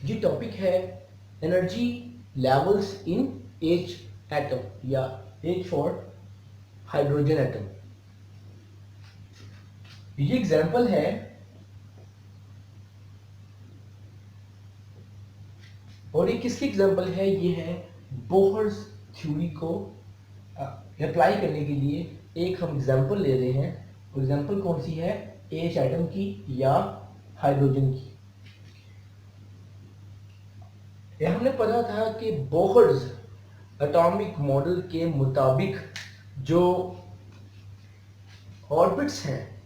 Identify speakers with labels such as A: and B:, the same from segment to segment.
A: ये टॉपिक है energy levels in H atom या एच फॉर हाइड्रोजन एटम। ये एग्जांपल है और ये किसकी एग्जांपल है, ये है बोहर्स थ्योरी को अप्लाई करने के लिए एक हम एग्जांपल ले रहे हैं। एग्जांपल कौन सी है, एच एटम की या हाइड्रोजन की। ये हमने पढ़ा था कि बोहर्स एटॉमिक मॉडल के मुताबिक जो ऑर्बिट्स हैं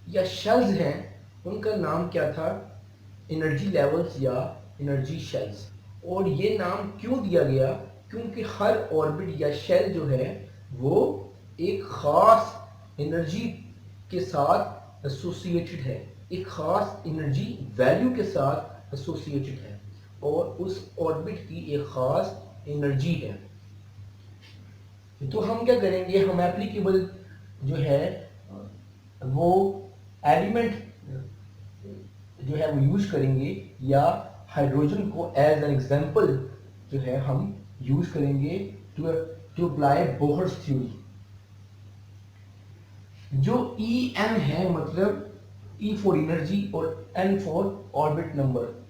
A: या शेल्स हैं उनका नाम क्या था, एनर्जी लेवल्स या एनर्जी शेल्स। और ये नाम क्यों दिया गया, क्योंकि हर ऑर्बिट या शेल जो है वो एक खास एनर्जी के साथ एसोसिएटेड है, एक खास एनर्जी वैल्यू के साथ एसोसिएटेड है और उस ऑर्बिट की एक खास एनर्जी है। तो हम क्या करेंगे, हम एप्लीकेबल जो है वो एलिमेंट जो है वो यूज करेंगे या हाइड्रोजन को एज एन एग्जांपल जो है हम यूज करेंगे टू अप्लाई बोहर्स थ्योरी। जो ई एन है मतलब ई फॉर एनर्जी और एन फॉर ऑर्बिट नंबर,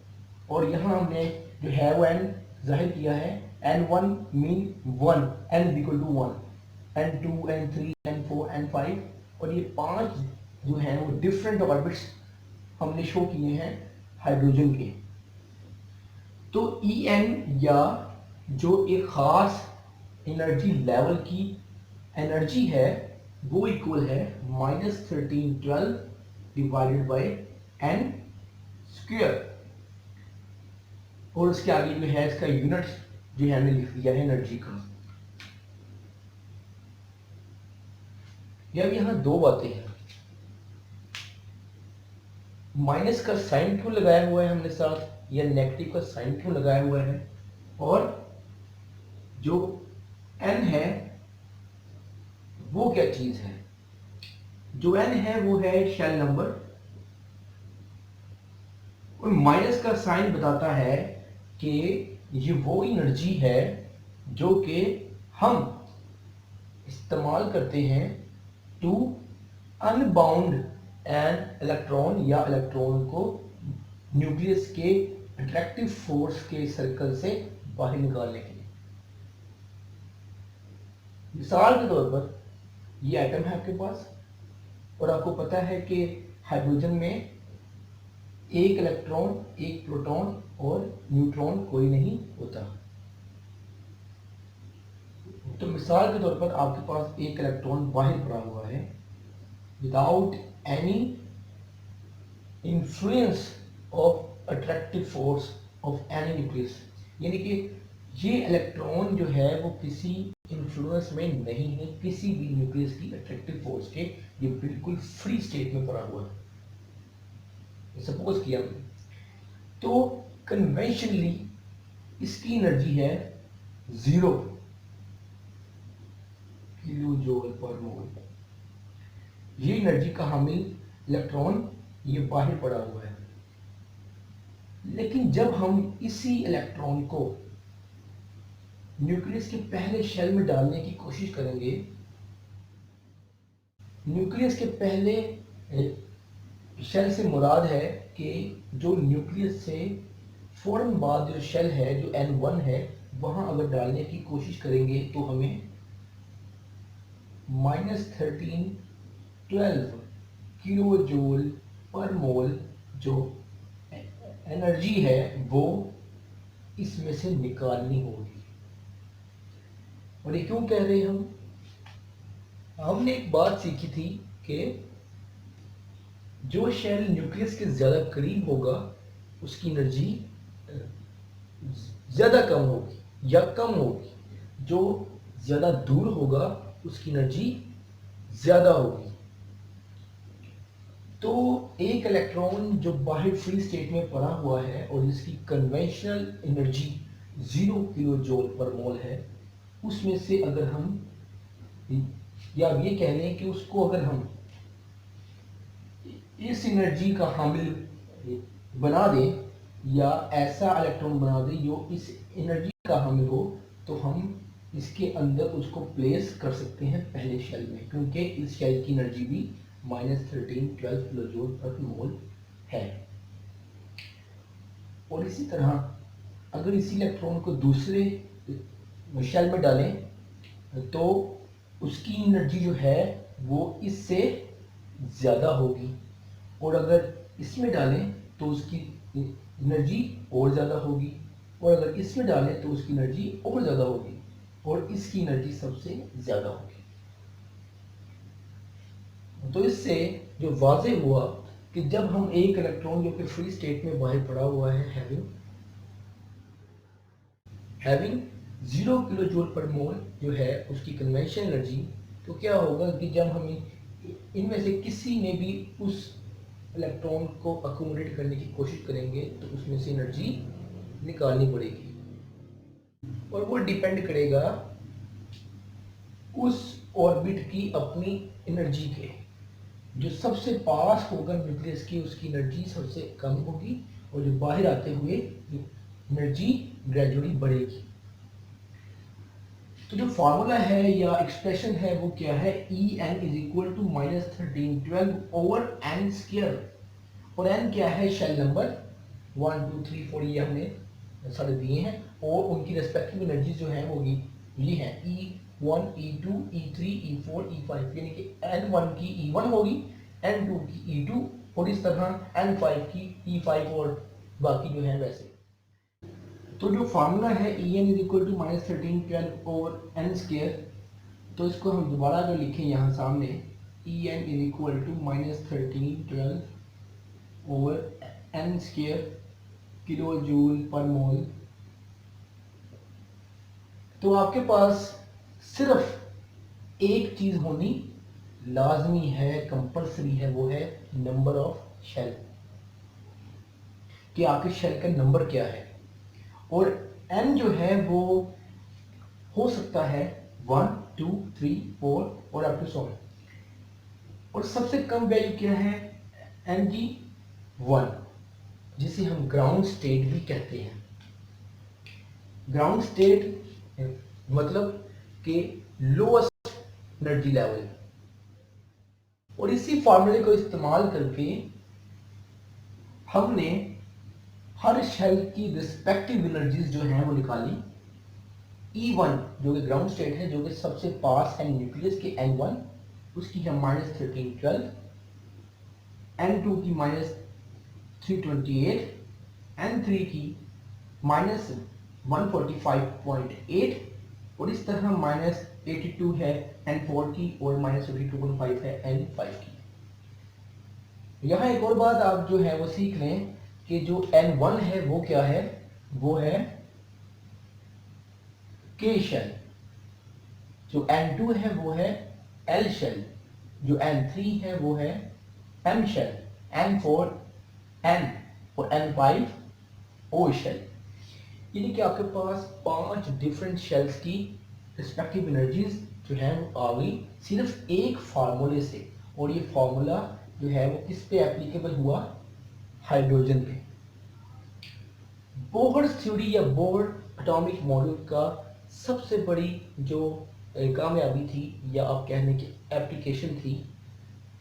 A: और यहाँ हमने जो है वो एन जाहिर किया है। n1 mean 1, n equal to 1, n2 n3 n4 n5 और ये 5 जो हैं वो डिफरेंट ऑर्बिट्स हमने शो किए हैं हाइड्रोजन के। तो En या जो एक खास एनर्जी लेवल की एनर्जी है वो इक्वल है -1312 डिवाइडेड बाय n स्क्वायर, और उसके आगे जो है इसका यूनिट जो है हमने लिख दिया है एनर्जी का। अब यहाँ दो बातें हैं, माइनस का साइन क्यों लगाया हुआ है हमने साथ, या नेगेटिव का साइन क्यों लगाया हुआ है, और जो n है वो क्या चीज है। जो n है वो है शेल नंबर, और माइनस का साइन बताता है कि ये वो एनर्जी है जो कि हम इस्तेमाल करते हैं टू अनबाउंड एन इलेक्ट्रॉन या इलेक्ट्रॉन को न्यूक्लियस के अट्रैक्टिव फोर्स के सर्कल से बाहर निकालने के लिए। मिसाल के तौर पर ये एटम है आपके पास और आपको पता है कि हाइड्रोजन में एक इलेक्ट्रॉन, एक प्रोटॉन और न्यूट्रॉन कोई नहीं होता। तो मिसाल के तौर पर आपके पास एक इलेक्ट्रॉन बाहर पड़ा हुआ है without any influence of attractive force of any nucleus, यानी कि ये इलेक्ट्रॉन जो है वो किसी इंफ्लुएंस में नहीं है किसी भी न्यूक्लियस की अट्रैक्टिव फोर्स के, ये बिल्कुल फ्री स्टेट में पड़ा हुआ है। सपोज किया तो कन्वेंशनली इसकी एनर्जी है 0 किलो जूल पर मोल। ये एनर्जी का हामिल इलेक्ट्रॉन ये बाहर पड़ा हुआ है, लेकिन जब हम इसी इलेक्ट्रॉन को न्यूक्लियस के पहले शेल में डालने की कोशिश करेंगे, न्यूक्लियस के पहले शेल से मुराद है कि जो न्यूक्लियस से फौरन बाद जो शेल है जो N1 है वहां अगर डालने की कोशिश करेंगे तो हमें -1312 किलो जूल पर मोल जो एनर्जी है वो इसमें से निकालनी होगी। और ये क्यों कह रहे हैं हम, हमने एक बात सीखी थी कि जो शेल न्यूक्लियस के ज्यादा करीब होगा उसकी एनर्जी ज्यादा कम होगी या कम होगी, जो ज्यादा दूर होगा उसकी एनर्जी ज्यादा होगी। तो एक इलेक्ट्रॉन जो बाहर फ्री स्टेट में पड़ा हुआ है और जिसकी conventional energy 0 kilo joule per मोल है, उसमें से अगर हम या ये कह लें कि उसको अगर हम इस एनर्जी का हामिल बना दें या ऐसा इलेक्ट्रॉन बना दे जो इस एनर्जी का हमें हो, तो हम इसके अंदर उसको प्लेस कर सकते हैं पहले शेल में, क्योंकि इस शेल की एनर्जी भी -1312 किलो जूल पर मोल है। और इसी तरह अगर इसी इलेक्ट्रॉन को दूसरे शेल में डालें तो उसकी एनर्जी जो है वो इससे ज़्यादा होगी, और अगर इसमें डालें तो उसकी एनर्जी और ज़्यादा होगी, और अगर इसमें डालें तो उसकी एनर्जी और ज़्यादा होगी, और इसकी एनर्जी सबसे ज़्यादा होगी। तो इससे जो वाज़ेह हुआ कि जब हम एक इलेक्ट्रॉन जो कि फ्री स्टेट में बाहर पड़ा हुआ है हैविंग 0 किलो जूल पर मोल जो है उसकी कन्वेंशन एनर्जी, तो क्या होगा कि जब हमें इनमें से किसी में भी उस इलेक्ट्रॉन को अकोमोडेट करने की कोशिश करेंगे तो उसमें से एनर्जी निकालनी पड़ेगी, और वो डिपेंड करेगा उस ऑर्बिट की अपनी एनर्जी के। जो सबसे पास होगा न्यूक्लियस की उसकी एनर्जी सबसे कम होगी, और जो बाहर आते हुए एनर्जी ग्रेजुअली बढ़ेगी। तो जो फार्मूला है या एक्सप्रेशन है वो क्या है, En is equal to -1312 over n square, और n क्या है, शेल नंबर 1 2 3 4 ये हमने सारे दिए हैं, और उनकी रेस्पेक्टिव एनर्जी जो है वो ये है E1 E2 E3 E4 E5, यानी कि N1 की E1 होगी, N2 की E2, और इस तरह N5 की E5 और बाकी जो है वैसे। तो जो फार्मूला है En is equal to -1312 over n square, तो इसको हम दोबारा अगर लिखें यहाँ सामने, En is equal to -1312 over n square kilo joule per mole, तो आपके पास सिर्फ एक चीज होनी लाजमी है, कंपलसरी है, वो है नंबर ऑफ शेल, कि आपके शेल का नंबर क्या है। और n जो है वो हो सकता है 1 2 3 4 और अप टू 7, और सबसे कम वैल्यू क्या है, Mg1, जिसे हम ग्राउंड स्टेट भी कहते हैं। ग्राउंड स्टेट मतलब कि लोएस्ट एनर्जी लेवल, और इसी फार्मूले को इस्तेमाल करके हमने हर शेल की रिस्पेक्टिव एनर्जीज जो हैं वो निकाली। E1 जो कि ग्राउंड स्टेट है, जो कि सबसे पास है न्यूक्लियस के N1, उसकी है -1312, N2 की -328, N3 की -145.8, और इस तरह -82 है N4 की, और -82.5 है N5 की। यहाँ एक और बात आप जो है वो सीख लें कि जो N1 है वो क्या है, वो है K शेल, जो N2 है वो है L शेल, जो N3 है वो है M शेल, N4 N और N5 O शेल। यानी कि आपके पास 5 डिफरेंट शेल्स की रिस्पेक्टिव एनर्जीज जो है वो आ गई सिर्फ एक फार्मूले से, और ये फार्मूला जो है वो किस पे एप्लीकेबल हुआ, हाइड्रोजन पे। बोहर थ्योरी या बोहर एटॉमिक मॉडल का सबसे बड़ी जो कामयाबी थी या आप कहने की एप्लीकेशन थी,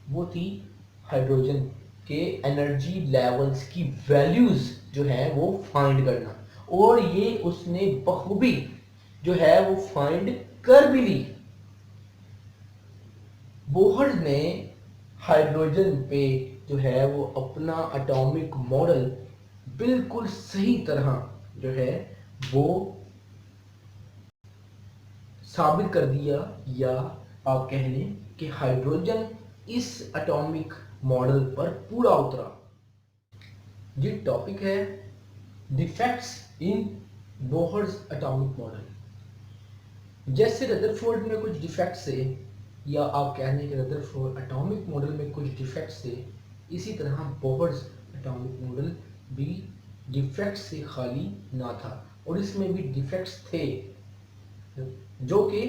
A: वो थी हाइड्रोजन के एनर्जी लेवल्स की वैल्यूज जो है वो फाइंड करना, और ये उसने बखूबी जो है वो फाइंड कर भी ली। बोहर ने हाइड्रोजन पे जो है वो अपना एटॉमिक मॉडल बिल्कुल सही तरह जो है वो साबित कर दिया, या आप कह लें कि हाइड्रोजन इस एटॉमिक मॉडल पर पूरा उतरा। ये टॉपिक है defects in Bohr's atomic model. जैसे रदरफोर्ड में कुछ डिफेक्ट्स थे, या आप कह लें कि रदरफोर्ड एटॉमिक मॉडल में कुछ डिफेक्ट्स थे, इसी तरह बोहर्स एटॉमिक मॉडल भी डिफेक्ट्स से खाली ना था, और इसमें भी डिफेक्ट्स थे जो कि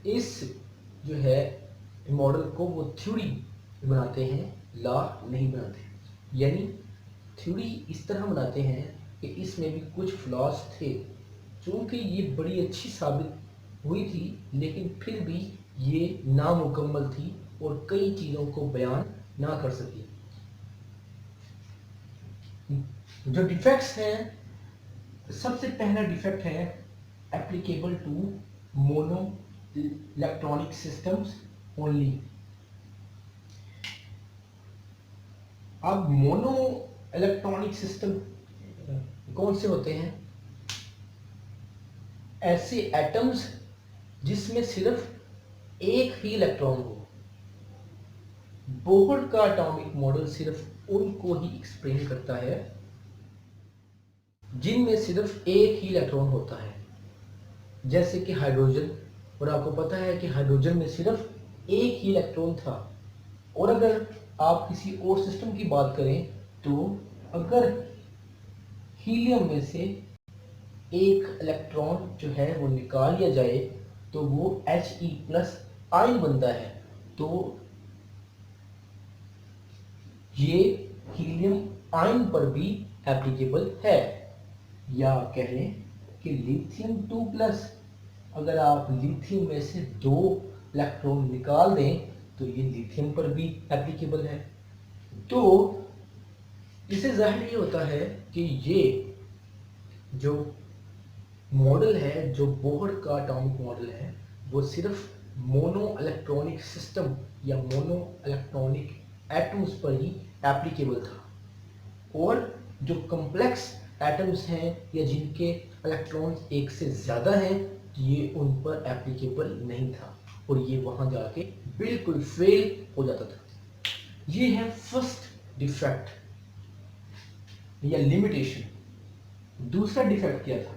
A: इस जो है मॉडल को वो थ्योरी बनाते हैं, ला नहीं बनाते। यानी थ्योरी इस तरह बनाते हैं कि इसमें भी कुछ फ्लॉज थे, चूँकि ये बड़ी अच्छी साबित हुई थी लेकिन फिर भी ये नामुकम्मल थी और कई चीज़ों को बयान ना कर सकी। जो डिफेक्ट्स हैं, सबसे पहला डिफेक्ट है applicable to mono electronic systems only. अब मोनो इलेक्ट्रॉनिक सिस्टम कौन से होते हैं? ऐसे एटम्स जिसमें सिर्फ एक ही इलेक्ट्रॉन हो। बोहर का एटॉमिक मॉडल सिर्फ उनको ही एक्सप्लेन करता है जिनमें सिर्फ एक ही इलेक्ट्रॉन होता है, जैसे कि हाइड्रोजन। और आपको पता है कि हाइड्रोजन में सिर्फ एक ही इलेक्ट्रॉन था। और अगर आप किसी और सिस्टम की बात करें तो अगर हीलियम में से एक इलेक्ट्रॉन जो है वो निकाल लिया जाए तो वो He+ आयन बनता है। तो ये हीलियम आयन पर भी एप्लीकेबल है। या कह लें कि लिथियम 2+, अगर आप लिथियम में से 2 इलेक्ट्रॉन निकाल दें तो ये लिथियम पर भी एप्लीकेबल है। तो इससे जाहिर ये होता है कि ये जो मॉडल है, जो बोहर का एटॉमिक मॉडल है, वो सिर्फ मोनो इलेक्ट्रॉनिक सिस्टम या मोनो इलेक्ट्रॉनिक एटम्स पर ही एप्लीकेबल था। और जो कॉम्प्लेक्स एटम्स हैं या जिनके इलेक्ट्रॉन्स एक से ज़्यादा हैं, ये उन पर एप्लीकेबल नहीं था और ये वहाँ जाके बिल्कुल फेल हो जाता था। ये है फर्स्ट डिफेक्ट या लिमिटेशन। दूसरा डिफेक्ट क्या था?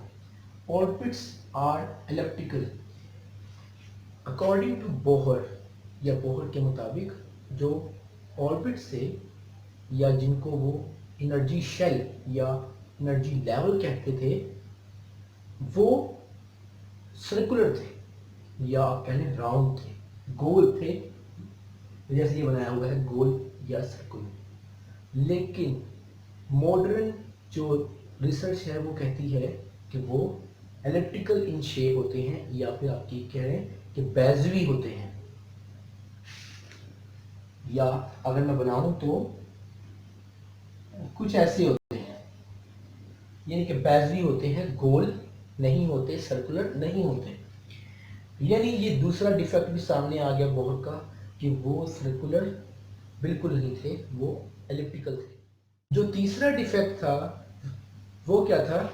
A: Orbits are elliptical. According to Bohr या बोहर के मुताबिक जो ऑर्बिट से या जिनको वो एनर्जी शेल या एनर्जी लेवल कहते थे, वो सर्कुलर थे या आप कह लें राउंड थे, गोल थे, जैसे ये बनाया हुआ है गोल या सर्कुलर। लेकिन मॉडर्न जो रिसर्च है वो कहती है कि वो एलिप्टिकल इन शेप होते हैं या फिर आप ये कह रहे हैं कि बेज़वी होते हैं। या अगर मैं बनाऊं तो कुछ ऐसे होते हैं, यानी कि बेज़वी होते हैं, गोल नहीं होते, सर्कुलर नहीं होते। यानी ये दूसरा डिफेक्ट भी सामने आ गया बोहर का कि वो सर्कुलर बिल्कुल नहीं थे, वो एलिप्टिकल थे। जो तीसरा डिफेक्ट था वो क्या था?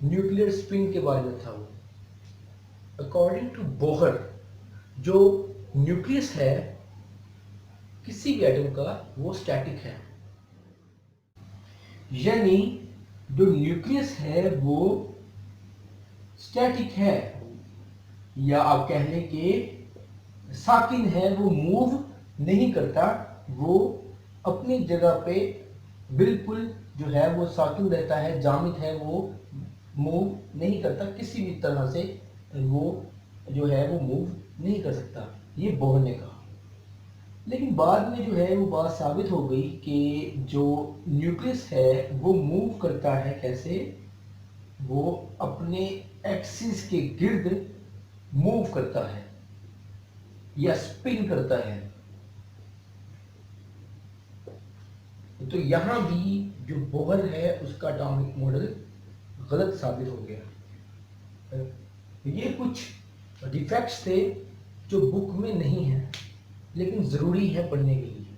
A: न्यूक्लियर स्पिन के बारे में था वो। अकॉर्डिंग टू बोहर जो न्यूक्लियस है किसी भी एटम का वो स्टैटिक है, यानी जो न्यूक्लियस है वो स्टैटिक है या आप कह लें कि साकिन है, वो मूव नहीं करता, वो अपनी जगह पे बिल्कुल जो है वो साकिन रहता है, जामिद है, वो मूव नहीं करता किसी भी तरह से, वो जो है वो मूव नहीं कर सकता। ये बोहर ने कहा। लेकिन बाद में जो है वो बात साबित हो गई कि जो न्यूक्लियस है वो मूव करता है। कैसे? वो अपने एक्सिस के गिर्द मूव करता है या स्पिन करता है। तो यहां भी जो बोहर है उसका एटॉमिक मॉडल गलत साबित हो गया। ये कुछ डिफेक्ट्स थे जो बुक में नहीं है लेकिन ज़रूरी है पढ़ने के लिए।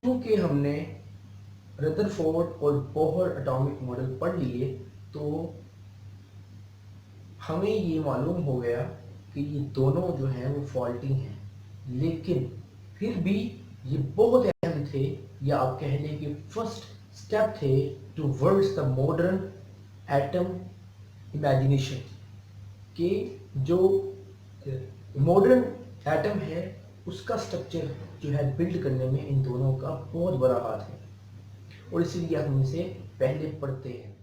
A: क्योंकि हमने रदरफोर्ड और बोहर एटॉमिक मॉडल पढ़ लिए तो हमें ये मालूम हो गया कि ये दोनों जो हैं वो फॉल्टी हैं, लेकिन फिर भी ये बहुत अहम थे या आप कह लें कि फर्स्ट स्टेप थे towards the modern atom imagination के जो मॉडर्न एटम है उसका स्ट्रक्चर जो है बिल्ड करने में इन दोनों का बहुत बड़ा हाथ है और इसीलिए हम इसे पहले पढ़ते हैं।